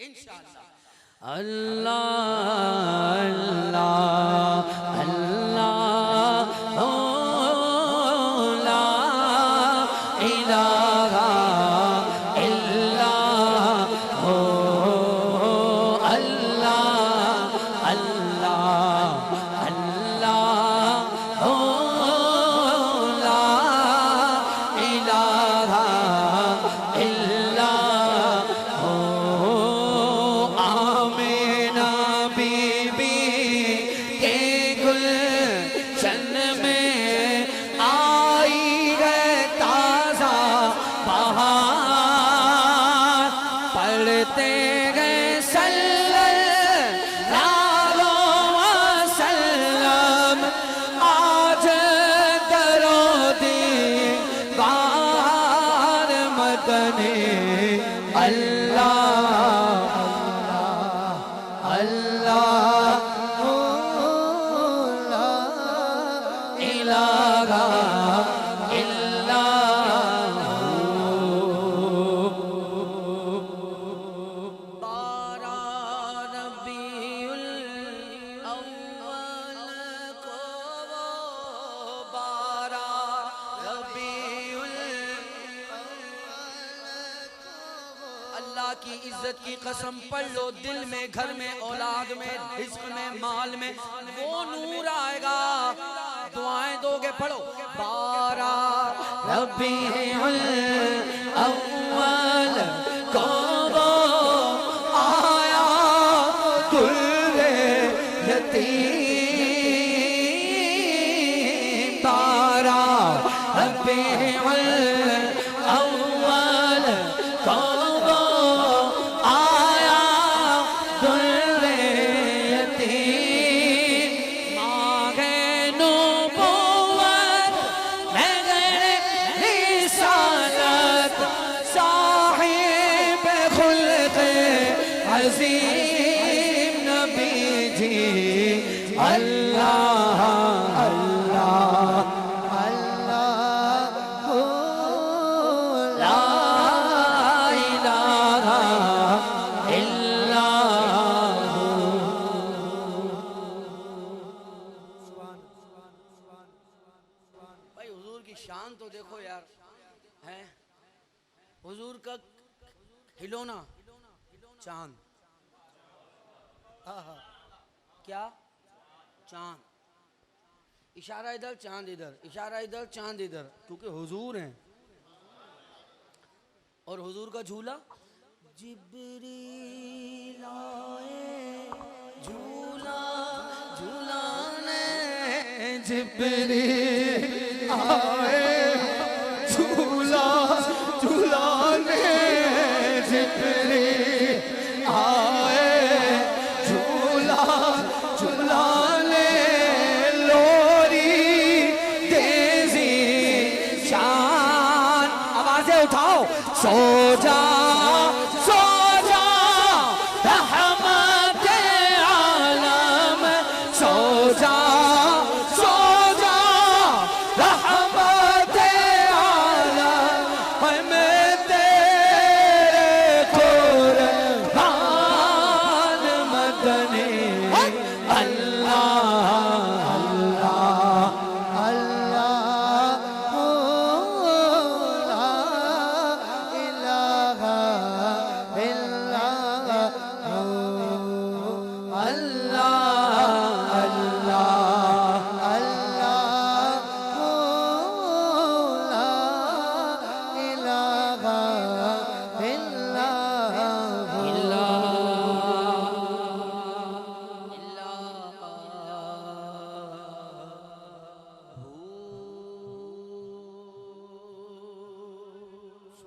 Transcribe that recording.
इंशाअल्लाह। अल्लाह अल्लाह अल्लाह ओ ला इलाहा इल्लाह हो अल्लाह अल्लाह अल्लाह ओ ला इलाहा इल्लाह हो। आमिना बीबी के गुलशन में आई है ताजा बहार, पढ़ते गए सल्लल्लाहु वसल्लम आज दरो दीवार मदनी। अल्लाह अल्लाह ओ ला इलाहा इल्लाह बारह रबीउल अव्वल को बारह रबीउल अल्लाह की इज्जत की कसम पढ़ लो, दिल में, घर में, औलाद में, रिज़्क़ में, माल में वो नूर आएगा। दुआएं दोगे, पढ़ो। बारह रबीउल अव्वल को वो आया दुर्रे यतीम। बारह रबीउल अव्वल को वो आया दुर्रे यतीम। मांगे नबुव्वत नगरे रिसालत साहिब खुल्क़ अज़ीम नबी जी। अल्लाह अल्लाह अल्लाह हो ला इलाहा इल्लाह। भाई हुजूर की शान तो देखो यार, है हुजूर का खिलौना चांद। क्या चांद, इशारा इधर चांद इधर, इशारा इधर चांद इधर, क्योंकि हुजूर हैं। और हुजूर का झूला जिब्रील आए झूला झूलाने, जिब्रील आए झूला झूलाने, जिब्रील आए झूला झूलाने। लोरी तेजी शान, आवाजें उठाओ। सो जा